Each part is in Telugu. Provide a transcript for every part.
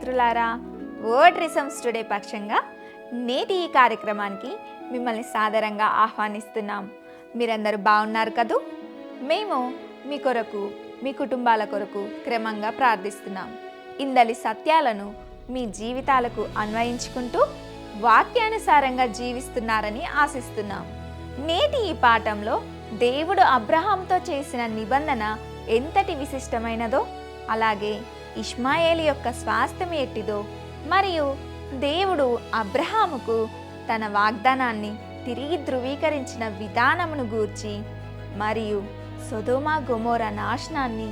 మిత్రులారా, వర్డ్ రిసమ్స్ టుడే పక్షంగా నేటి ఈ కార్యక్రమానికి మిమ్మల్ని సాదరంగా ఆహ్వానిస్తున్నాం. మీరందరూ బాగున్నారు కదూ? మేము మీ కొరకు, మీ కుటుంబాల కొరకు క్రమంగా ప్రార్థిస్తున్నాం. ఇందలి సత్యాలను మీ జీవితాలకు అన్వయించుకుంటూ వాక్యానుసారంగా జీవిస్తున్నారని ఆశిస్తున్నాం. నేటి ఈ పాఠంలో దేవుడు అబ్రహాంతో చేసిన నిబంధన ఎంతటి విశిష్టమైనదో, అలాగే ఇష్మాయేలు యొక్క స్వాస్థ్యం ఎట్టిదో, మరియు దేవుడు అబ్రహాముకు తన వాగ్దానాన్ని తిరిగి ధృవీకరించిన విధానమును గూర్చి, మరియు సొదొమ గొమొర్రా నాశనాన్ని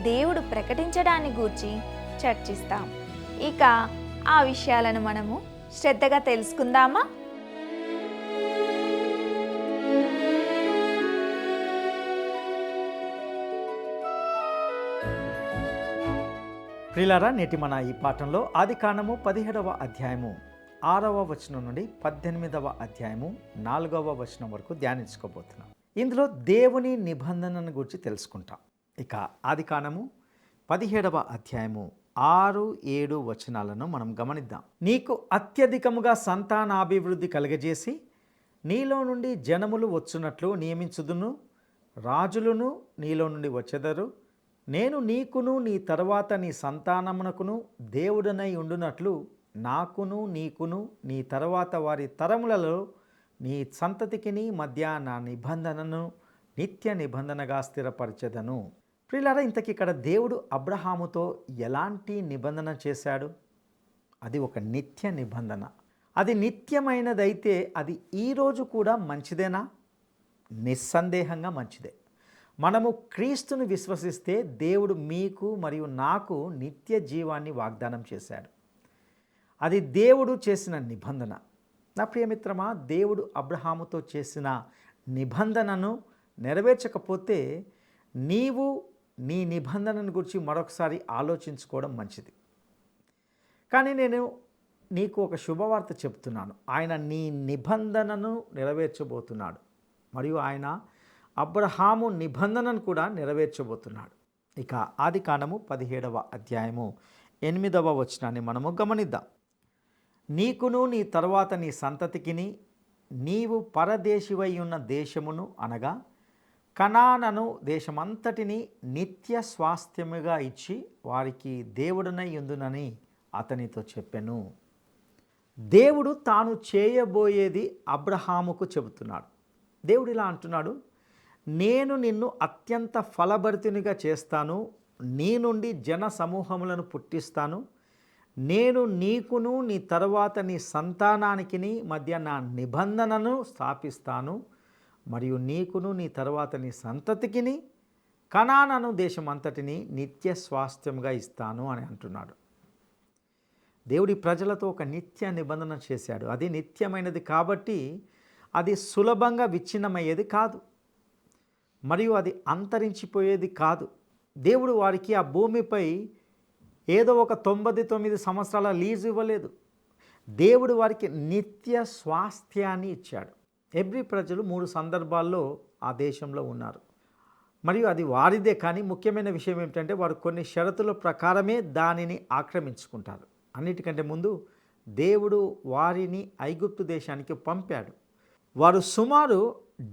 దేవుడు ప్రకటించడాన్ని గూర్చి చర్చిస్తాం. ఇక ఆ విషయాలను మనము శ్రద్ధగా తెలుసుకుందామా? ప్రియులారా, నేటి మన ఈ పాఠంలో ఆదికాండము 17వ అధ్యాయము 6వ వచనం నుండి 18వ అధ్యాయము 4వ వచనం వరకు ధ్యానించుకోబోతున్నాం. ఇందులో దేవుని నిబంధనను గురించి తెలుసుకుంటాం. ఇక ఆదికాండము 17వ అధ్యాయము 6, 7 వచనాలను మనం గమనిద్దాం. నీకు అత్యధికముగా సంతానాభివృద్ధి కలుగజేసి నీలో నుండి జనములు వచ్చునట్లు నియమించుదును, రాజులను నీలో నుండి వచ్చెదరు. నేను నీకును నీ తర్వాత నీ సంతానమునకును దేవుడనై ఉండునట్లు నాకును నీకును నీ తర్వాత వారి తరములలో నీ సంతతికి మధ్య నా నిబంధనను నిత్య నిబంధనగా స్థిరపరచెదను. ప్రియులారా, ఇంతకీ ఇక్కడ దేవుడు అబ్రహాముతో ఎలాంటి నిబంధన చేశాడు? అది ఒక నిత్య నిబంధన. అది నిత్యమైనదైతే అది ఈరోజు కూడా మంచిదేనా? నిస్సందేహంగా మంచిదే. మనము క్రీస్తును విశ్వసిస్తే దేవుడు మీకు మరియు నాకు నిత్య జీవాన్ని వాగ్దానం చేశాడు. అది దేవుడు చేసిన నిబంధన. నా ప్రియమిత్రమా, దేవుడు అబ్రహాముతో చేసిన నిబంధనను నెరవేర్చకపోతే నీవు నీ నిబంధనను గురించి మరొకసారి ఆలోచించుకోవడం మంచిది. కానీ నేను నీకు ఒక శుభవార్త చెప్తున్నాను. ఆయన నీ నిబంధనను నెరవేర్చబోతున్నాడు, మరియు ఆయన అబ్రహాము నిబంధనను కూడా నెరవేర్చబోతున్నాడు. ఇక ఆదికాండము 17వ అధ్యాయము 8వ వచనాన్ని మనము గమనిద్దాం. నీకును నీ తర్వాత నీ సంతతికిని నీవు పరదేశివై ఉన్న దేశమును అనగా కనానను దేశమంతటిని నిత్య స్వాస్థ్యముగా ఇచ్చి వారికి దేవుడనై యుందునని అతనితో చెప్పెను. దేవుడు తాను చేయబోయేది అబ్రహాముకు చెబుతున్నాడు. దేవుడు ఇలా అంటున్నాడు, నేను నిన్ను అత్యంత ఫలభరితునిగా చేస్తాను, నీ నుండి జన సమూహములను పుట్టిస్తాను, నేను నీకును నీ తర్వాత నీ సంతానానికి మధ్య నా నిబంధనను స్థాపిస్తాను, మరియు నీకును నీ తర్వాత నీ సంతతికి కనానను దేశమంతటిని నిత్య స్వాస్థ్యంగా ఇస్తాను అని అంటున్నాడు. దేవుడి ప్రజలతో ఒక నిత్య నిబంధన చేశాడు. అది నిత్యమైనది కాబట్టి అది సులభంగా విచ్ఛిన్నమయ్యేది కాదు, మరియు అది అంతరించిపోయేది కాదు. దేవుడు వారికి ఆ భూమిపై ఏదో ఒక 99 సంవత్సరాల లీజు ఇవ్వలేదు. దేవుడు వారికి నిత్య స్వాస్థ్యాన్ని ఇచ్చాడు. ఎబ్రీ ప్రజలు 3 సందర్భాల్లో ఆ దేశంలో ఉన్నారు, మరియు అది వారిదే. కానీ ముఖ్యమైన విషయం ఏమిటంటే వారు కొన్ని షరతుల ప్రకారమే దానిని ఆక్రమించుకుంటారు. అన్నిటికంటే ముందు దేవుడు వారిని ఐగుప్తు దేశానికి పంపాడు. వారు సుమారు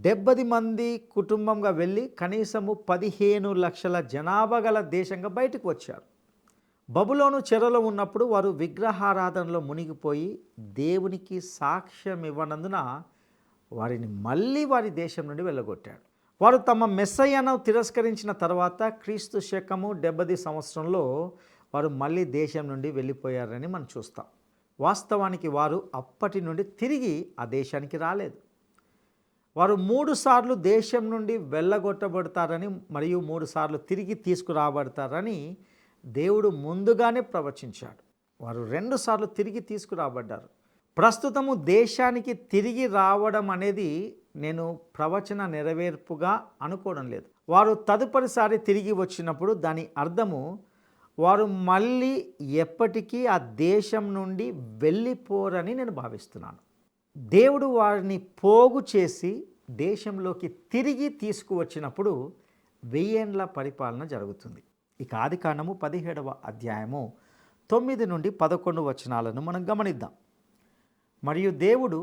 70 మంది కుటుంబంగా వెళ్ళి కనీసము 15 లక్షల జనాభా గల దేశంగా బయటకు వచ్చారు. బబులోను చెరలో ఉన్నప్పుడు వారు విగ్రహారాధనలో మునిగిపోయి దేవునికి సాక్ష్యం ఇవ్వనందున వారిని మళ్ళీ వారి దేశం నుండి వెళ్ళగొట్టాడు. వారు తమ మెస్సయ్యను తిరస్కరించిన తర్వాత క్రీస్తు శకము 70 సంవత్సరంలో వారు మళ్ళీ దేశం నుండి వెళ్ళిపోయారని మనం చూస్తాం. వాస్తవానికి వారు అప్పటి నుండి తిరిగి ఆ దేశానికి రాలేదు. వారు 3 సార్లు దేశం నుండి వెళ్ళగొట్టబడతారని మరియు 3 సార్లు తిరిగి తీసుకురాబడతారని దేవుడు ముందుగానే ప్రవచించాడు. వారు 2 సార్లు తిరిగి తీసుకురాబడ్డారు. ప్రస్తుతము దేశానికి తిరిగి రావడం అనేది నేను ప్రవచన నెరవేర్పుగా అనుకోవడం లేదు. వారు తదుపరిసారి తిరిగి వచ్చినప్పుడు దాని అర్థము వారు మళ్ళీ ఎప్పటికీ ఆ దేశం నుండి వెళ్ళిపోరని నేను భావిస్తున్నాను. దేవుడు వారిని పోగు చేసి దేశంలోకి తిరిగి తీసుకువచ్చినప్పుడు 1000 ఏళ్ల పరిపాలన జరుగుతుంది. ఇక ఆదికాండము 17వ అధ్యాయము 9 నుండి 11 వచనాలను మనం గమనిద్దాం. మరియు దేవుడు,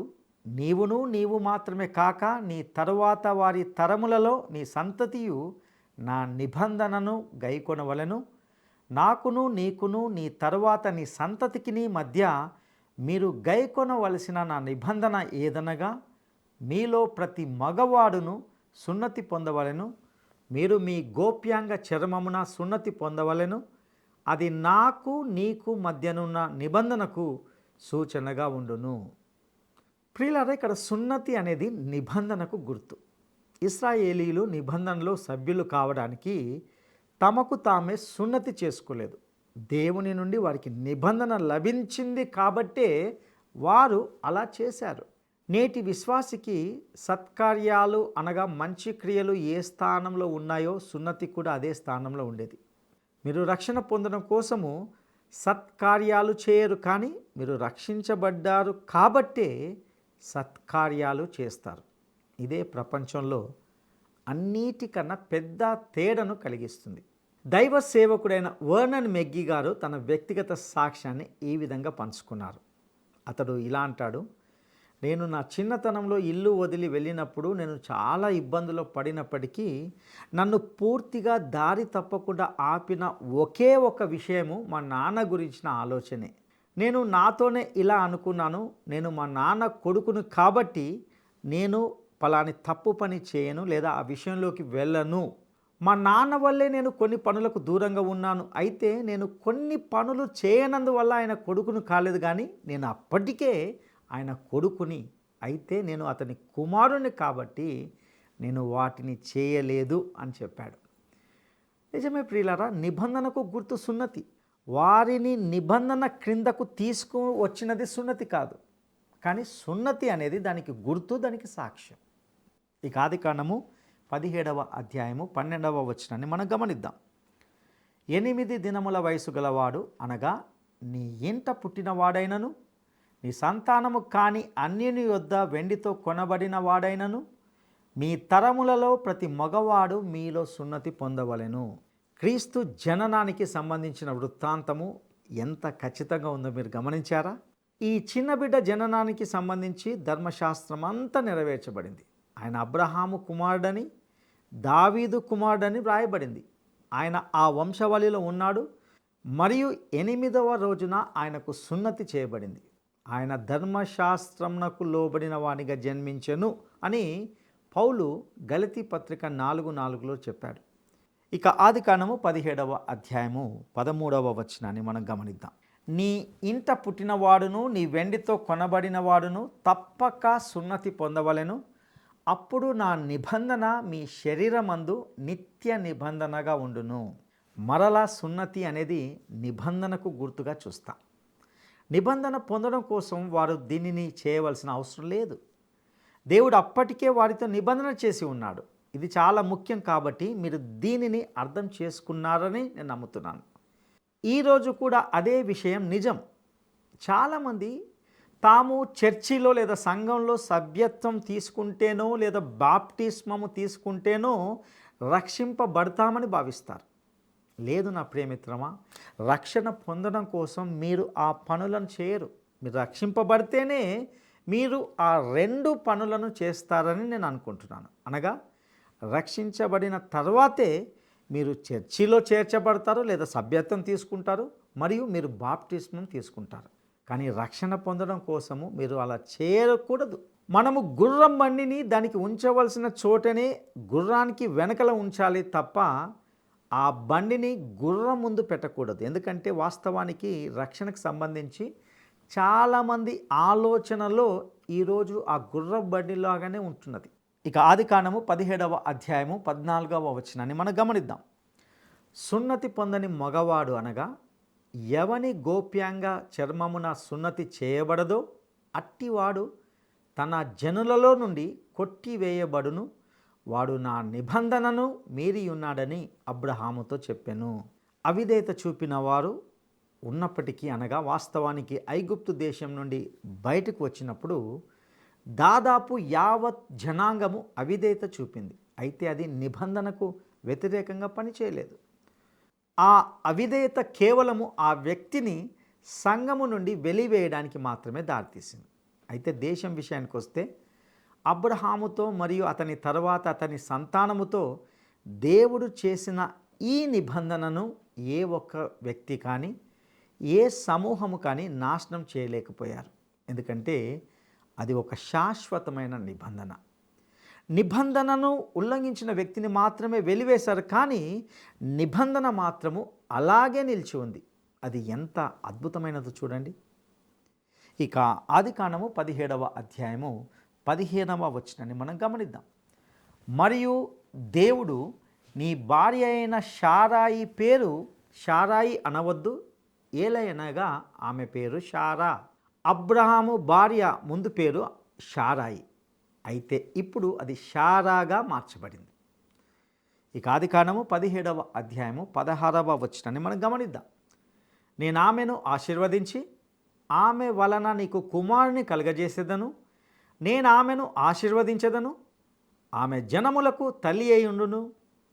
నీవు మాత్రమే కాక నీ తరువాత వారి తరములలో నీ సంతతియు నా నిబంధనను గైకొనవలెను. నాకును నీకును నీ తరువాత నీ సంతతికిని మధ్య మీరు గైకొనవలసిన నా నిబంధన ఏదనగా, మీలో ప్రతి మగవాడును సున్నతి పొందవలెను. మీరు మీ గోప్యాంగ చర్మమున సున్నతి పొందవలెను. అది నాకు నీకు మధ్యనున్న నిబంధనకు సూచనగా ఉండును. ప్రియులారా, ఇక్కడ సున్నతి అనేది నిబంధనకు గుర్తు. ఇశ్రాయేలీలు నిబంధనలో సభ్యులు కావడానికి తమకు తామే సున్నతి చేసుకోలేదు. దేవుని నుండి వారికి నిబంధన లభించింది కాబట్టే వారు అలా చేశారు. నేటి విశ్వాసికి సత్కార్యాలు అనగా మంచి క్రియలు ఏ స్థానంలో ఉన్నాయో సున్నతి కూడా అదే స్థానంలో ఉండేది. మీరు రక్షణ పొందడం కోసము సత్కార్యాలు చేయరు, కానీ మీరు రక్షించబడ్డారు కాబట్టే సత్కార్యాలు చేస్తారు. ఇదే ప్రపంచంలో అన్నిటికన్నా పెద్ద తేడాను కలిగిస్తుంది. దైవ సేవకుడైన వర్నన్ మెగ్గి గారు తన వ్యక్తిగత సాక్ష్యాన్ని ఈ విధంగా పంచుకున్నారు. అతడు ఇలా అంటాడు: నేను నా చిన్నతనంలో ఇల్లు వదిలి వెళ్ళినప్పుడు నేను చాలా ఇబ్బందులు పడినప్పటికీ నన్ను పూర్తిగా దారి తప్పకుండా ఆపిన ఒకే ఒక విషయము మా నాన్న గురించిన ఆలోచనే. నేను నాతోనే ఇలా అనుకున్నాను, నేను మా నాన్న కొడుకును కాబట్టి నేను పలాని తప్పు పని చేయను లేదా ఆ విషయంలోకి వెళ్ళను. మా నాన్న వల్లే నేను కొన్ని పనులకు దూరంగా ఉన్నాను. అయితే నేను కొన్ని పనులు చేయనందువల్ల ఆయన కొడుకును కాలేదు, కానీ నేను అప్పటికే ఆయన కొడుకుని. అయితే నేను అతని కుమారుని కాబట్టి నేను వాటిని చేయలేదు అని చెప్పాడు. నిజమే ప్రియులారా, నిబంధనకు గుర్తు సున్నతి. వారిని నిబంధన క్రిందకు తీసుకు వచ్చినది సున్నతి కాదు, కానీ సున్నతి అనేది దానికి గుర్తు, దానికి సాక్ష్యం. ఇక ఆదికాండము 17వ అధ్యాయము 12వ వచనాన్ని మనం గమనిద్దాం. 8 దినముల వయసు గలవాడు అనగా నీ ఇంట పుట్టినవాడైనను నీ సంతానము కాని అన్యుని యొద్ద వెండితో కొనబడిన వాడైనను మీ తరములలో ప్రతి మగవాడు మీలో సున్నతి పొందవలెను. క్రీస్తు జననానికి సంబంధించిన వృత్తాంతము ఎంత ఖచ్చితంగా ఉందో మీరు గమనించారా? ఈ చిన్న బిడ్డ జననానికి సంబంధించి ధర్మశాస్త్రం అంతా నెరవేర్చబడింది. ఆయన అబ్రహాము కుమారుడని, దావీదు కుమారుడని వ్రాయబడింది. ఆయన ఆ వంశవళిలో ఉన్నాడు. మరియు 8వ రోజున ఆయనకు సున్నతి చేయబడింది. ఆయన ధర్మశాస్త్రమునకు లోబడిన వానిగా జన్మించెను అని పౌలు గలతీ పత్రిక 4:4లో చెప్పాడు. ఇక ఆదికాండము 17వ అధ్యాయము 13వ వచనాన్ని మనం గమనిద్దాం. నీ ఇంట పుట్టినవాడును నీ వెండితో కొనబడినవాడును తప్పక సున్నతి పొందవలెను. అప్పుడు నా నిబంధన మీ శరీరమందు నిత్య నిబంధనగా ఉండును. మరలా సున్నతి అనేది నిబంధనకు గుర్తుగా చూస్తాం. నిబంధన పొందడం కోసం వారు దీనిని చేయవలసిన అవసరం లేదు. దేవుడు అప్పటికే వారితో నిబంధన చేసి ఉన్నాడు. ఇది చాలా ముఖ్యం కాబట్టి మీరు దీనిని అర్థం చేసుకున్నారని నేను నమ్ముతున్నాను. ఈరోజు కూడా అదే విషయం నిజం. చాలామంది తాము చర్చిలో లేదా సంఘంలో సభ్యత్వం తీసుకుంటేనో లేదా బాప్టిస్మము తీసుకుంటేనో రక్షింపబడతామని భావిస్తారు. లేదు నా ప్రియమిత్రమా, రక్షణ పొందడం కోసం మీరు ఆ పనులను చేయరు. మీరు రక్షింపబడితేనే మీరు ఆ 2 పనులను చేస్తారని నేను అనుకుంటున్నాను. అనగా రక్షించబడిన తర్వాతే మీరు చర్చిలో చేర్చబడతారు లేదా సభ్యత్వం తీసుకుంటారు, మరియు మీరు బాప్టిస్మం తీసుకుంటారు. కానీ రక్షణ పొందడం కోసము మీరు అలా చేయకూడదు. మనము గుర్రం బండిని దానికి ఉంచవలసిన చోటనే గుర్రానికి వెనకల ఉంచాలి తప్ప ఆ బండిని గుర్రం ముందు పెట్టకూడదు. ఎందుకంటే వాస్తవానికి రక్షణకు సంబంధించి చాలామంది ఆలోచనలో ఈరోజు ఆ గుర్రం బండిలాగానే ఉంటున్నది. ఇక ఆదికాండము 17వ అధ్యాయము 14వ వచనాన్ని మనం గమనిద్దాం. సున్నతి పొందని మగవాడు అనగా ఎవని గోప్యాంగ చర్మమున సున్నతి చేయబడదో అట్టివాడు తన జనులలో నుండి కొట్టివేయబడును. వాడు నా నిబంధనను మీరి ఉన్నాడని అబ్రహాముతో చెప్పెను. అవిధేయత చూపిన వారు ఉన్నప్పటికీ, అనగా వాస్తవానికి ఐగుప్తు దేశం నుండి బయటకు వచ్చినప్పుడు దాదాపు యావత్ జనాంగము అవిధేయత చూపింది. అయితే అది నిబంధనకు వ్యతిరేకంగా పనిచేయలేదు. ఆ అవిధేయత కేవలము ఆ వ్యక్తిని సంఘము నుండి వెలివేయడానికి మాత్రమే దారితీసింది. అయితే దేశం విషయానికి వస్తే అబ్రహాముతో మరియు అతని తర్వాత అతని సంతానముతో దేవుడు చేసిన ఈ నిబంధనను ఏ ఒక్క వ్యక్తి కానీ ఏ సమూహము కానీ నాశనం చేయలేకపోయారు. ఎందుకంటే అది ఒక శాశ్వతమైన నిబంధన. నిబంధనను ఉల్లంఘించిన వ్యక్తిని మాత్రమే వెలివేశారు, కానీ నిబంధన మాత్రము అలాగే నిలిచి ఉంది. అది ఎంత అద్భుతమైనదో చూడండి. ఇక ఆదికాండము 17వ అధ్యాయము 15వ వచనాన్ని మనం గమనిద్దాం. మరియు దేవుడు, నీ భార్య అయిన షారాయి పేరు షారాయి అనవద్దు, ఏలయనగా ఆమె పేరు షారా. అబ్రహాము భార్య ముందు పేరు షారాయి, అయితే ఇప్పుడు అది షారాగా మార్చబడింది. ఇక ఆదికాండము 17వ అధ్యాయము 16వ వచనాన్ని మనం గమనిద్దాం. నేను ఆమెను ఆశీర్వదించి ఆమె వలన నీకు కుమారుని కలుగజేసేదను, నేను ఆమెను ఆశీర్వదించదను, ఆమె జనములకు తల్లి అయి ఉండును,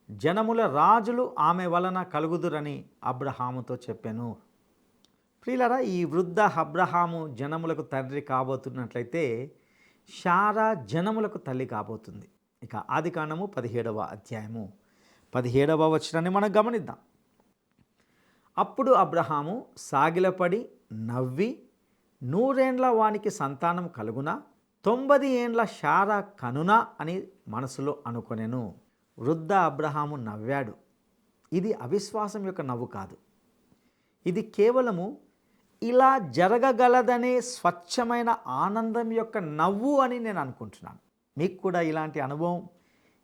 జనముల రాజులు ఆమె వలన కలుగుదురని అబ్రహాముతో చెప్పాను. ప్రియులారా, ఈ వృద్ధ అబ్రహాము జనములకు తండ్రి కాబోతున్నట్లయితే షారా జనములకు తల్లి కాబోతుంది. ఇక ఆదికాండము 17వ అధ్యాయము 17వ వచనాన్ని మనం గమనిద్దాం. అప్పుడు అబ్రహాము సాగిలపడి నవ్వి, 100 ఏండ్ల వానికి సంతానం కలుగునా, 90 ఏండ్ల షారా కనునా అని మనసులో అనుకొనెను. వృద్ధ అబ్రహాము నవ్వాడు. ఇది అవిశ్వాసం యొక్క నవ్వు కాదు, ఇది కేవలము ఇలా జరగగలదనే స్వచ్ఛమైన ఆనందం యొక్క నవ్వు అని నేను అనుకుంటున్నాను. మీకు కూడా ఇలాంటి అనుభవం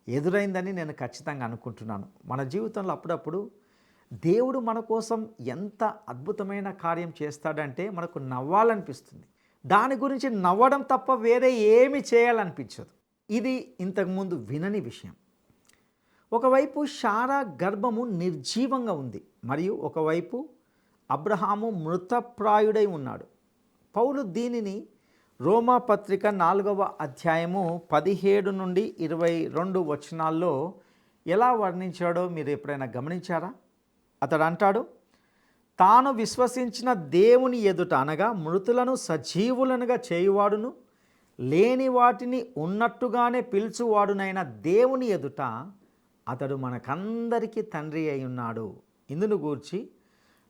ఎదురైందని నేను ఖచ్చితంగా అనుకుంటున్నాను. మన జీవితంలో అప్పుడప్పుడు దేవుడు మన కోసం ఎంత అద్భుతమైన కార్యం చేస్తాడంటే మనకు నవ్వాలనిపిస్తుంది. దాని గురించి నవ్వడం తప్ప వేరే ఏమి చేయాలనిపించదు. ఇది ఇంతకుముందు వినని విషయం. ఒకవైపు షారా గర్భము నిర్జీవంగా ఉంది, మరియు ఒకవైపు అబ్రహాము మృతప్రాయుడై ఉన్నాడు. పౌలు దీనిని రోమా పత్రిక 4వ అధ్యాయము 17 నుండి 22 వచనాల్లో ఎలా వర్ణించాడో మీరు ఎప్పుడైనా గమనించారా? అతడు అంటాడు, తాను విశ్వసించిన దేవుని ఎదుట, అనగా మృతులను సజీవులనుగా చేయువాడును, లేని వాటిని ఉన్నట్టుగానే పిలుచువాడునైన దేవుని ఎదుట అతడు మనకందరికీ తండ్రి అయి ఉన్నాడు. ఇందును గూర్చి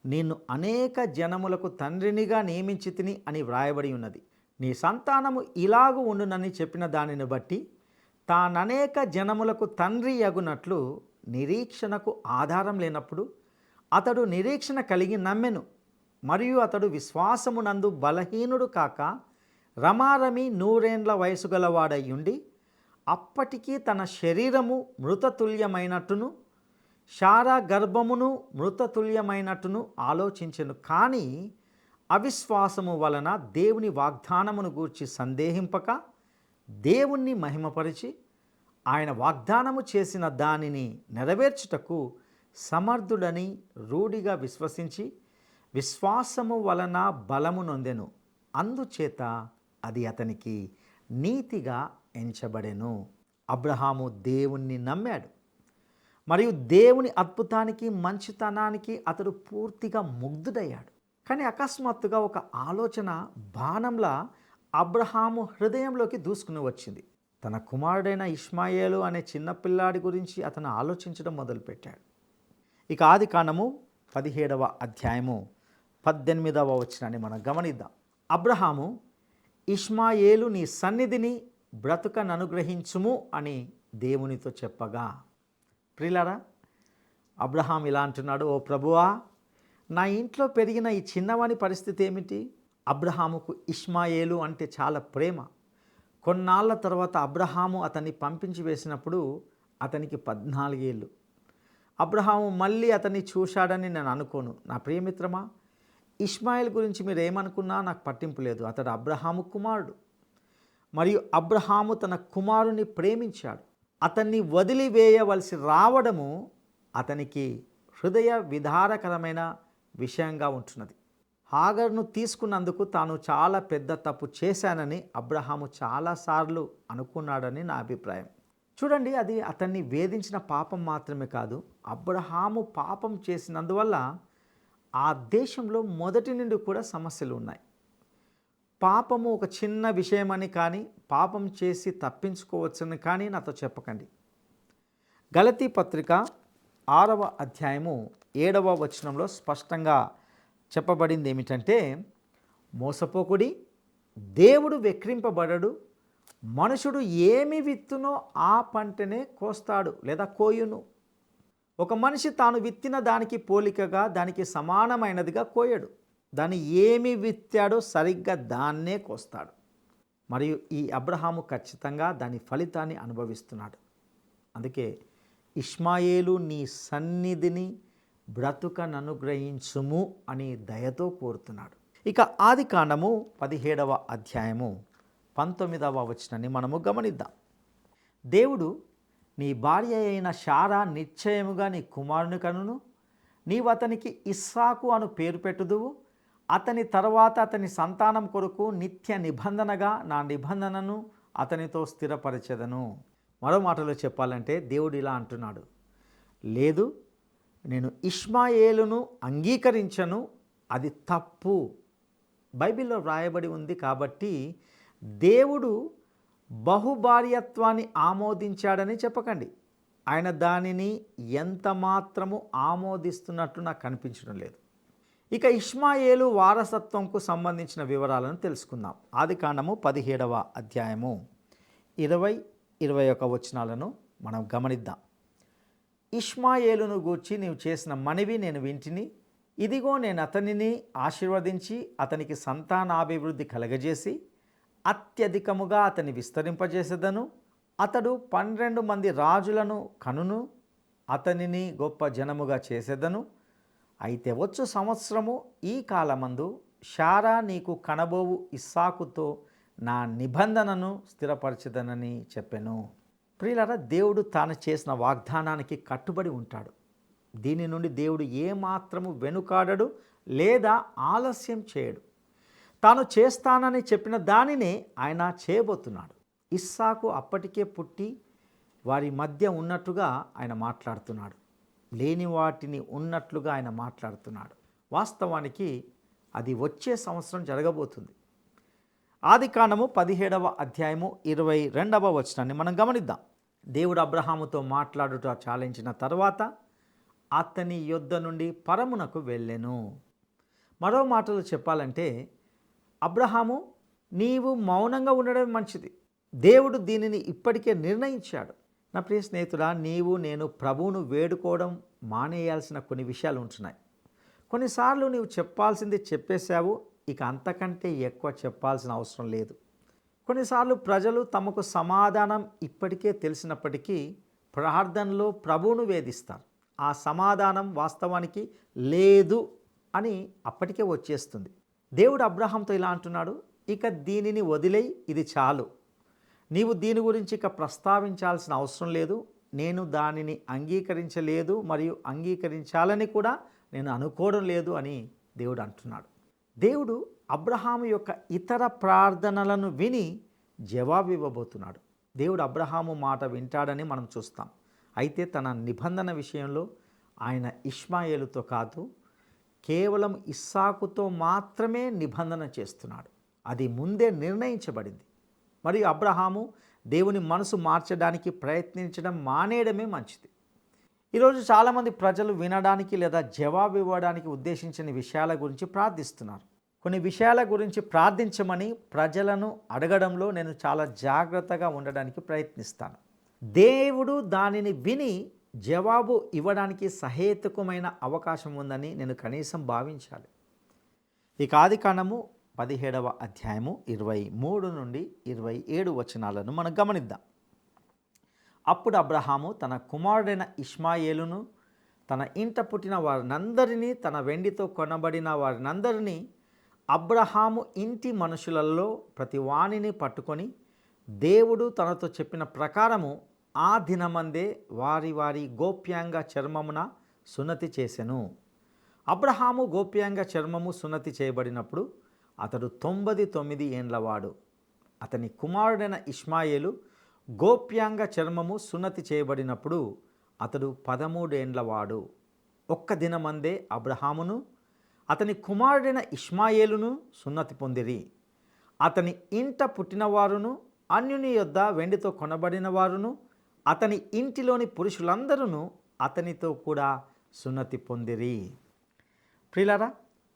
నిన్ను అనేక జనములకు తండ్రినిగా నియమించి తిని అని వ్రాయబడి ఉన్నది. నీ సంతానము ఇలాగు ఉండునని చెప్పిన దానిని బట్టి తాననేక జనములకు తండ్రి యగునట్లు నిరీక్షణకు ఆధారం లేనప్పుడు అతడు నిరీక్షణ కలిగి నమ్మెను. మరియు అతడు విశ్వాసమునందు బలహీనుడు కాక రమారమి 100 ఏండ్ల వయసు గలవాడయ్యుండి అప్పటికీ తన శరీరము మృతతుల్యమైనట్టును షారా గర్భమును మృతతుల్యమైనట్టును ఆలోచించెను. కానీ అవిశ్వాసము వలన దేవుని వాగ్దానమును గూర్చి సందేహింపక దేవుణ్ణి మహిమపరిచి ఆయన వాగ్దానము చేసిన దానిని నెరవేర్చుటకు సమర్థుడని రూఢిగా విశ్వసించి విశ్వాసము వలన బలము నొందెను. అందుచేత అది అతనికి నీతిగా ఎంచబడెను. అబ్రహాము దేవుణ్ణి నమ్మాడు, మరియు దేవుని అద్భుతానికి మంచితనానికి అతడు పూర్తిగా ముగ్ధుడయ్యాడు. కానీ అకస్మాత్తుగా ఒక ఆలోచన బాణంలా అబ్రహాము హృదయంలోకి దూసుకుని వచ్చింది. తన కుమారుడైన ఇష్మాయేలు అనే చిన్నపిల్లాడి గురించి అతను ఆలోచించడం మొదలుపెట్టాడు. ఇక ఆదికాండము 17వ అధ్యాయము 18వ వచనాన్ని మనం గమనిద్దాం. అబ్రహాము, ఇష్మాయేలు నీ సన్నిధిని బ్రతుకననుగ్రహించుము అని దేవునితో చెప్పగా. ప్రియులారా, అబ్రహాం ఇలా అంటున్నాడు, ఓ ప్రభువా, నా ఇంట్లో పెరిగిన ఈ చిన్నవాని పరిస్థితి ఏమిటి? అబ్రహాముకు ఇష్మాయేలు అంటే చాలా ప్రేమ. కొన్నాళ్ళ తర్వాత అబ్రహాము అతన్ని పంపించి వేసినప్పుడు అతనికి 14 ఏళ్ళు. అబ్రహాము మళ్ళీ అతన్ని చూశాడని నేను అనుకోను. నా ప్రియమిత్రమా, ఇష్మాయేల్ గురించి మీరు ఏమనుకున్నా నాకు పట్టింపు లేదు. అతడు అబ్రహాము కుమారుడు, మరియు అబ్రహాము తన కుమారుని ప్రేమించాడు. అతన్ని వదిలివేయవలసి రావడము అతనికి హృదయ విదారకరమైన విషయంగా ఉంటున్నది. హాగర్ను తీసుకున్నందుకు తాను చాలా పెద్ద తప్పు చేశానని అబ్రహాము చాలాసార్లు అనుకున్నాడని నా అభిప్రాయం. చూడండి, అది అతన్ని వేధించిన పాపం మాత్రమే కాదు, అబ్రహాము పాపం చేసినందువల్ల ఆ దేశంలో మొదటి నుండి కూడా సమస్యలు ఉన్నాయి. పాపము ఒక చిన్న విషయమని కానీ, పాపం చేసి తప్పించుకోవచ్చని కానీ నాతో చెప్పకండి. గలతీ పత్రిక 6వ అధ్యాయము 7వ వచనంలో స్పష్టంగా చెప్పబడింది ఏమిటంటే, మోసపోకుడి, దేవుడు వెక్రింపబడడు, మనుషుడు ఏమి విత్తునో ఆ పంటనే కోస్తాడు లేదా కోయును. ఒక మనిషి తాను విత్తిన దానికి పోలికగా, దానికి సమానమైనదిగా కోయడు. దాన్ని ఏమి విత్తాడో సరిగ్గా దాన్నే కోస్తాడు. మరియు ఈ అబ్రహాము ఖచ్చితంగా దాని ఫలితాన్ని అనుభవిస్తున్నాడు. అందుకే ఇష్మాయేలు నీ సన్నిధిని బ్రతుకననుగ్రహించుము అని దయతో కోరుతున్నాడు. ఇక ఆదికాండము 17వ అధ్యాయము 19వ వచనాన్ని మనము గమనిద్దాం. దేవుడు, నీ భార్య అయిన శారా నిశ్చయముగా నీ కుమారుని కనును, నీవు అతనికి ఇస్సాకు అను పేరు పెట్టుదువు, అతని తర్వాత అతని సంతానం కొరకు నిత్య నిబంధనగా నా నిబంధనను అతనితో స్థిరపరచెదను. మరో మాటలో చెప్పాలంటే దేవుడు ఇలా అంటున్నాడు, లేదు, నేను ఇష్మాయేలును అంగీకరించను, అది తప్పు. బైబిల్లో వ్రాయబడి ఉంది కాబట్టి దేవుడు బహుభార్యత్వాన్ని ఆమోదించాడని చెప్పకండి. ఆయన దానిని ఎంత మాత్రము ఆమోదిస్తున్నట్లు నాకు కనిపించడం లేదు. ఇక ఇష్మాయేలు వారసత్వంకు సంబంధించిన వివరాలను తెలుసుకుందాం. ఆదికాండము 17వ అధ్యాయము 20-21 వచనాలను మనం గమనిద్దాం. ఇష్మాయేలును గూర్చి నీవు చేసిన మనవి నేను వింటిని. ఇదిగో, నేను అతనిని ఆశీర్వదించి అతనికి సంతానాభివృద్ధి కలగజేసి అత్యధికముగా అతన్ని విస్తరింపజేసేదను. అతడు 12 మంది రాజులను కనును, అతనిని గొప్ప జనముగా చేసేదను. అయితే వచ్చు సంవత్సరము ఈ కాలమందు శారా నీకు కనబోవు ఇస్సాకుతో నా నిబంధనను స్థిరపరచదనని చెప్పెను. ప్రియులారా, దేవుడు తాను చేసిన వాగ్దానానికి కట్టుబడి ఉంటాడు. దీని నుండి దేవుడు ఏమాత్రము వెనుకాడడు లేదా ఆలస్యం చేయడు. తాను చేస్తానని చెప్పిన దానినే ఆయన చేయబోతున్నాడు. ఇస్సాకు అప్పటికే పుట్టి వారి మధ్య ఉన్నట్టుగా ఆయన మాట్లాడుతున్నాడు. లేని వాటిని ఉన్నట్లుగా ఆయన మాట్లాడుతున్నాడు. వాస్తవానికి అది వచ్చే సంవత్సరం జరగబోతుంది. ఆదికాండము 17వ అధ్యాయము 22వ వచనాన్ని మనం గమనిద్దాం. దేవుడు అబ్రహాముతో మాట్లాడుట చాలించిన తర్వాత అతని యొద్ద నుండి పరమునకు వెళ్ళెను. మరో మాటలు చెప్పాలంటే, అబ్రహాము, నీవు మౌనంగా ఉండడం మంచిది. దేవుడు దీనిని ఇప్పటికే నిర్ణయించాడు. నా ప్రియ స్నేహితుడా, నీవు నేను ప్రభువును వేడుకోవడం మానేయాల్సిన కొన్ని విషయాలు ఉంటున్నాయి. కొన్నిసార్లు నీవు చెప్పాల్సింది చెప్పేశావు, ఇక అంతకంటే ఎక్కువ చెప్పాల్సిన అవసరం లేదు. కొన్నిసార్లు ప్రజలు తమకు సమాధానం ఇప్పటికే తెలిసినప్పటికీ ప్రార్థనలో ప్రభువును వేధిస్తారు. ఆ సమాధానం వాస్తవానికి లేదు అని అప్పటికే వచ్చేస్తుంది. దేవుడు అబ్రహాంతో ఇలా అంటున్నాడు, ఇక దీనిని వదిలేయి, ఇది చాలు. నీవు దీని గురించి ఇక ప్రస్తావించాల్సిన అవసరం లేదు. నేను దానిని అంగీకరించలేదు మరియు అంగీకరించాలని కూడా నేను అనుకోవడం లేదు అని దేవుడు అంటున్నాడు. దేవుడు అబ్రహాము యొక్క ఇతర ప్రార్థనలను విని జవాబు ఇవ్వబోతున్నాడు. దేవుడు అబ్రహాము మాట వింటాడని మనం చూస్తాం. అయితే తన నిబంధన విషయంలో ఆయన ఇష్మాయేలుతో కాదు, కేవలం ఇస్సాకుతో మాత్రమే నిబంధన చేస్తున్నాడు. అది ముందే నిర్ణయించబడింది. మరియు అబ్రహాము దేవుని మనసు మార్చడానికి ప్రయత్నించడం మానేయడమే మంచిది. ఈరోజు చాలామంది ప్రజలు వినడానికి లేదా జవాబు ఇవ్వడానికి ఉద్దేశించిన విషయాల గురించి ప్రార్థిస్తున్నారు. కొన్ని విషయాల గురించి ప్రార్థించమని ప్రజలను అడగడంలో నేను చాలా జాగ్రత్తగా ఉండడానికి ప్రయత్నిస్తాను. దేవుడు దానిని విని జవాబు ఇవ్వడానికి సహేతుకమైన అవకాశం ఉందని నేను కనీసం భావించాలి. ఇక ఆదికాండము 17వ అధ్యాయము 23 నుండి 27 వచనాలను మనం గమనిద్దాం. అప్పుడు అబ్రహాము తన కుమారుడైన ఇష్మాయేలును, తన ఇంట పుట్టిన వారినందరినీ, తన వెండితో కొనబడిన వారినందరినీ, అబ్రహాము ఇంటి మనుషులలో ప్రతి వానిని పట్టుకొని దేవుడు తనతో చెప్పిన ప్రకారము ఆ దినమందే వారి వారి గోప్యాంగ చర్మమున సున్నతి చేసెను. అబ్రహాము గోప్యాంగ చర్మము సున్నతి చేయబడినప్పుడు అతడు 99 ఏండ్లవాడు. అతని కుమారుడైన ఇష్మాయేలు గోప్యాంగ చర్మము సున్నతి చేయబడినప్పుడు అతడు 13 ఏండ్లవాడు. ఒక్క దినమందే అబ్రహామును అతని కుమారుడైన ఇష్మాయేలును సున్నతి పొందిరి. అతని ఇంట పుట్టినవారును అన్యుని యొద్ద వెండితో కొనబడిన వారును అతని ఇంటిలోని పురుషులందరూ అతనితో కూడా సున్నతి పొందిరి. ప్రియులారా,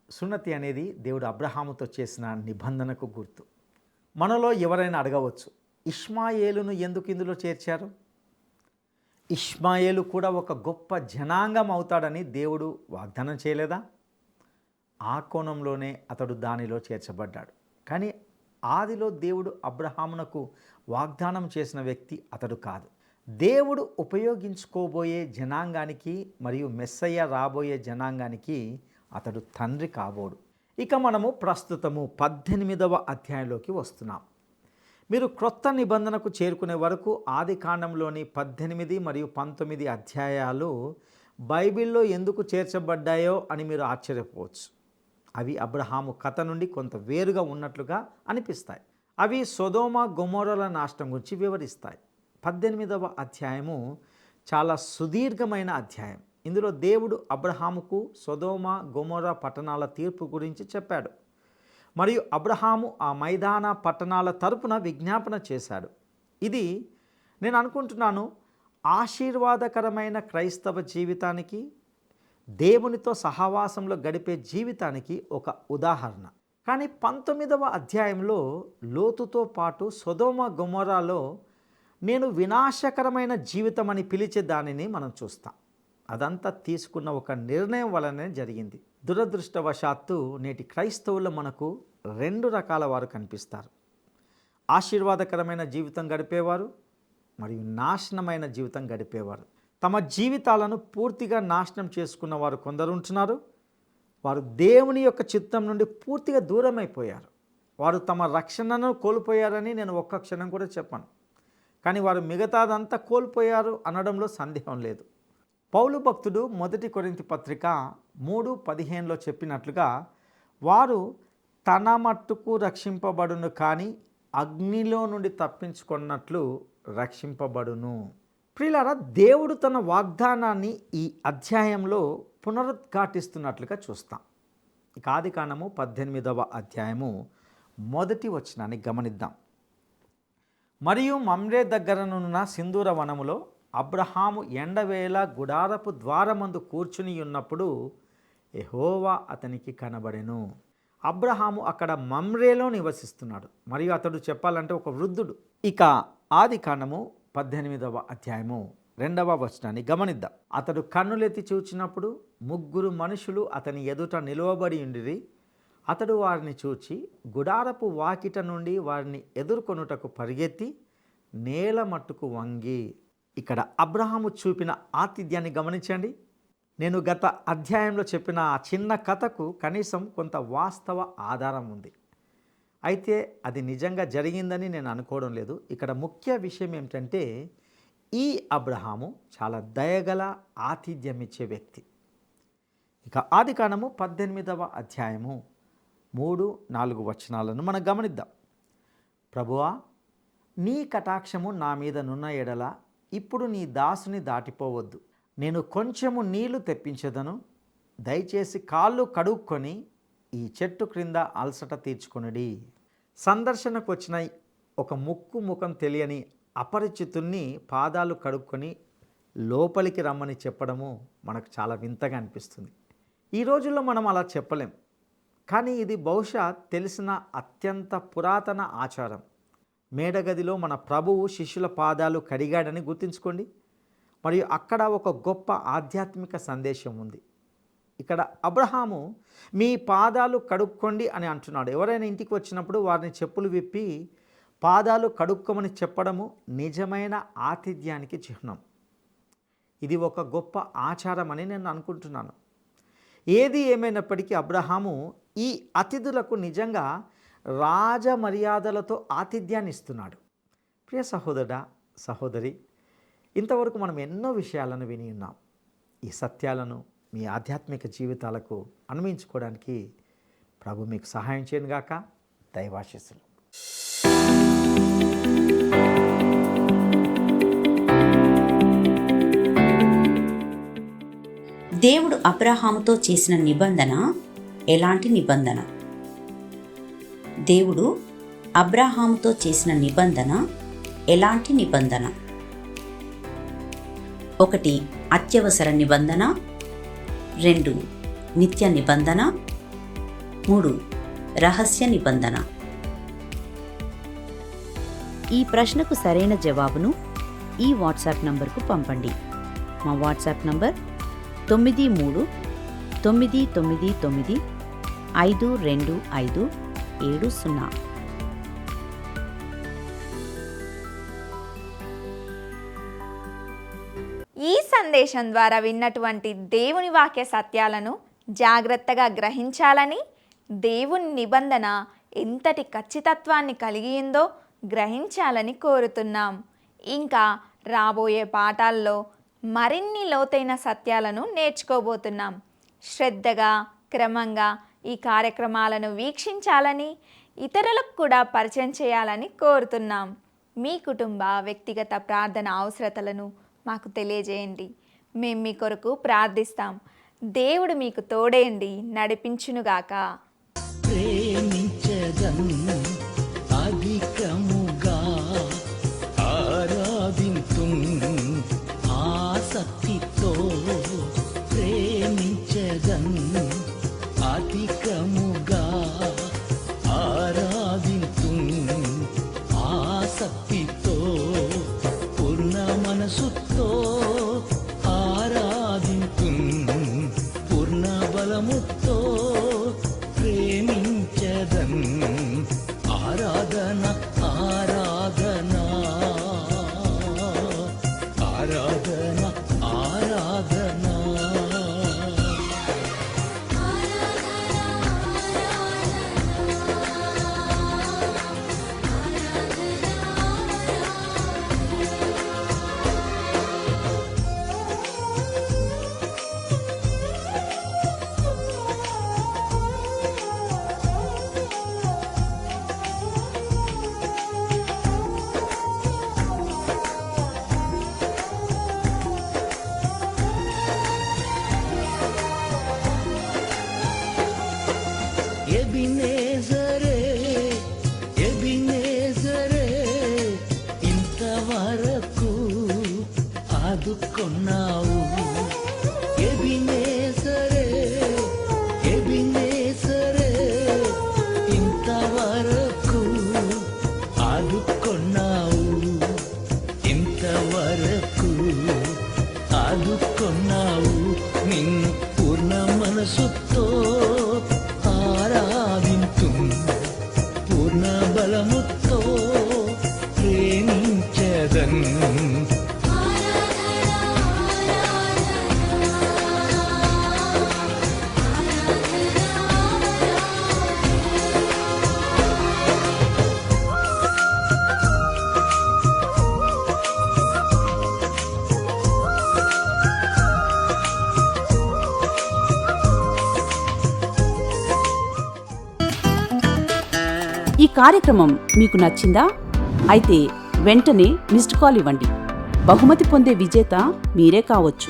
సున్నతి అనేది దేవుడు అబ్రహాముతో చేసిన నిబంధనకు గుర్తు. మనలో ఎవరైనా అడగవచ్చు, ఇష్మాయేలును ఎందుకు ఇందులో చేర్చారు? ఇష్మాయేలు కూడా ఒక గొప్ప జనాంగం అవుతాడని దేవుడు వాగ్దానం చేయలేదా? ఆ కోణంలోనే అతడు దానిలో చేర్చబడ్డాడు. కానీ ఆదిలో దేవుడు అబ్రహామునకు వాగ్దానం చేసిన వ్యక్తి అతడు కాదు. దేవుడు ఉపయోగించుకోబోయే జనాంగానికి మరియు మెస్సయ్య రాబోయే జనాంగానికి అతడు తండ్రి కాబోడు. ఇక మనము ప్రస్తుతము 18వ అధ్యాయంలోకి వస్తున్నాం. మీరు క్రొత్త నిబంధనకు చేరుకునే వరకు ఆది కాండంలోని 18 మరియు 19 అధ్యాయాలు బైబిల్లో ఎందుకు చేర్చబడ్డాయో అని మీరు ఆశ్చర్యపోవచ్చు. అవి అబ్రహాము కథ నుండి కొంత వేరుగా ఉన్నట్లుగా అనిపిస్తాయి. అవి సొదొమ గొమొర్రాల నాశనం గురించి వివరిస్తాయి. 18వ అధ్యాయము చాలా సుదీర్ఘమైన అధ్యాయం. ఇందులో దేవుడు అబ్రహాముకు సొదొమ గొమొర్రా పట్టణాల తీర్పు గురించి చెప్పాడు. మరియు అబ్రహాము ఆ మైదాన పట్టణాల తరపున విజ్ఞాపన చేశాడు. ఇది నేను అనుకుంటున్నాను ఆశీర్వాదకరమైన క్రైస్తవ జీవితానికి, దేవునితో సహవాసంలో గడిపే జీవితానికి ఒక ఉదాహరణ. కానీ 19వ అధ్యాయంలో లోతుతో పాటు సొదొమ గొమొర్రాలో నేను వినాశకరమైన జీవితం అని పిలిచే దానిని మనం చూస్తాం. అదంతా తీసుకున్న ఒక నిర్ణయం వలనే జరిగింది. దురదృష్టవశాత్తు నేటి క్రైస్తవుల్లో మనకు 2 రకాల వారు కనిపిస్తారు. ఆశీర్వాదకరమైన జీవితం గడిపేవారు మరియు నాశనమైన జీవితం గడిపేవారు. తమ జీవితాలను పూర్తిగా నాశనం చేసుకున్న వారు కొందరు ఉంటున్నారు. వారు దేవుని యొక్క చిత్తం నుండి పూర్తిగా దూరం అయిపోయారు. వారు తమ రక్షణను కోల్పోయారని నేను ఒక్క క్షణం కూడా చెప్పను. కానీ వారు మిగతాదంతా కోల్పోయారు అనడంలో సందేహం లేదు. పౌలు భక్తుడు 1 కొరింథీ పత్రిక 3:15లో చెప్పినట్లుగా వారు తన మట్టుకు రక్షింపబడును, కానీ అగ్నిలో నుండి తప్పించుకున్నట్లు రక్షింపబడును. ప్రియులారా, దేవుడు తన వాగ్దానాన్ని ఈ అధ్యాయంలో పునరుద్ఘాటిస్తున్నట్లుగా చూస్తాం. ఇక ఆదికాండము 18వ అధ్యాయము 1వ వచనాన్ని గమనిద్దాం. మరియు మమ్రే దగ్గరనున్న సింధూర వనములో అబ్రహాము ఎండవేళ గుడారపు ద్వారమందు కూర్చుని ఉన్నప్పుడు యెహోవా అతనికి కనబడెను. అబ్రహాము అక్కడ మమ్రేలో నివసిస్తున్నాడు మరియు అతడు చెప్పాలంటే ఒక వృద్ధుడు. ఇక ఆదికాండము 18వ అధ్యాయము 2వ వచనాన్ని గమనిద్దాం. అతడు కన్నులెత్తి చూచినప్పుడు 3 మనుషులు అతని ఎదుట నిలువబడి ఉండిరి. అతడు వారిని చూచి గుడారపు వాకిట నుండి వారిని ఎదుర్కొనుటకు పరిగెత్తి నేల మట్టుకు వంగి. ఇక్కడ అబ్రహాము చూపిన ఆతిథ్యాన్ని గమనించండి. నేను గత అధ్యాయంలో చెప్పిన ఆ చిన్న కథకు కనీసం కొంత వాస్తవ ఆధారం ఉంది. అయితే అది నిజంగా జరిగిందని నేను అనుకోవడం లేదు. ఇక్కడ ముఖ్య విషయం ఏమిటంటే ఈ అబ్రహాము చాలా దయగల ఆతిథ్యం ఇచ్చే వ్యక్తి. ఇక ఆదికాండము 18వ అధ్యాయము 3-4 వచనాలను మనం గమనిద్దాం. ప్రభువా, నీ కటాక్షము నా మీద నున్న ఎడల ఇప్పుడు నీ దాసుని దాటిపోవద్దు. నేను కొంచెము నీళ్లు తెప్పించదను. దయచేసి కాళ్ళు కడుక్కొని ఈ చెట్టు క్రింద అలసట తీర్చుకొనుడి. సందర్శనకు వచ్చిన ఒక ముఖం తెలియని అపరిచితుణ్ణి పాదాలు కడుక్కొని లోపలికి రమ్మని చెప్పడము మనకు చాలా వింతగా అనిపిస్తుంది. ఈ రోజుల్లో మనం అలా చెప్పలేం. కానీ ఇది బహుశా తెలిసిన అత్యంత పురాతన ఆచారం. మేడగదిలో మన ప్రభువు శిష్యుల పాదాలు కడిగాడని గుర్తుంచుకోండి. మరియు అక్కడ ఒక గొప్ప ఆధ్యాత్మిక సందేశం ఉంది. ఇక్కడ అబ్రహాము మీ పాదాలు కడుక్కోండి అని అంటున్నాడు. ఎవరైనా ఇంటికి వచ్చినప్పుడు వారిని చెప్పులు విప్పి పాదాలు కడుక్కోమని చెప్పడము నిజమైన ఆతిథ్యానికి చిహ్నం. ఇది ఒక గొప్ప ఆచారం అని నేను అనుకుంటున్నాను. ఏది ఏమైనప్పటికీ అబ్రహాము ఈ అతిథులకు నిజంగా రాజ మర్యాదలతో ఆతిథ్యాన్ని ఇస్తున్నాడు. ప్రియ సహోదరుడా, సహోదరి, ఇంతవరకు మనం ఎన్నో విషయాలను విని ఉన్నాం. ఈ సత్యాలను మీ ఆధ్యాత్మిక జీవితాలకు అన్వయించుకోవడానికి ప్రభు మీకు సహాయం చేయనుగాక. దైవాశీస్సులు. దేవుడు అబ్రహాముతో చేసిన నిబంధన ఎలాంటి నిబంధన? దేవుడు అబ్రహాముతో చేసిన నిబంధన ఎలాంటి నిబంధన? 1 అత్యవసర నిబంధన, 2 నిత్య నిబంధన, 3 రహస్య నిబంధన. ఈ ప్రశ్నకు సరైన జవాబును ఈ వాట్సాప్ నంబర్కు పంపండి. మా వాట్సాప్ నంబర్ 9399952570. ఈ సందేశం ద్వారా విన్నటువంటి దేవుని వాక్య సత్యాలను జాగ్రత్తగా గ్రహించాలని, దేవుని నిబంధన ఎంతటి ఖచ్చితత్వాన్ని కలిగి ఉందో గ్రహించాలని కోరుతున్నాం. ఇంకా రాబోయే పాఠాల్లో మరిన్ని లోతైన సత్యాలను నేర్చుకోబోతున్నాం. శ్రద్ధగా, క్రమంగా ఈ కార్యక్రమాలను వీక్షించాలని, ఇతరులకు కూడా పరిచయం చేయాలని కోరుతున్నాం. మీ కుటుంబ వ్యక్తిగత ప్రార్థన అవసరతలను మాకు తెలియజేయండి. మేము మీ కొరకు ప్రార్థిస్తాం. దేవుడు మీకు తోడేయండి, నడిపించునుగాక. అధికముగా ఆరాధింతున్, ఆసక్తితో ప్రేమించదన్. అధికముగా ఆరాధింతున్, ఆసక్తితో పూర్ణ మనసుతో ఆరాధింతున్, పూర్ణ బలముతో ప్రేమించదన్. ఆరాధన ఆరాధన ఆరాధన ఆరాధన. ఎబినేజరే ఎబినేజరే, ఇంతవరకు ఆదుకున్నావు. ఎబినేజరే ఎబినేజరే, ఇంతవరకు ఆదుకున్నావు. ఇంతవరకు ఆదుకున్నావు. నిన్ను పూర్ణ మనసుతో ఆరాధింతున్, పూర్ణ బలముతో ప్రేమించదన్. ఈ కార్యక్రమం మీకు నచ్చిందా? అయితే వెంటనే మిస్డ్ కాల్ ఇవ్వండి. బహుమతి పొందే విజేత మీరే కావచ్చు.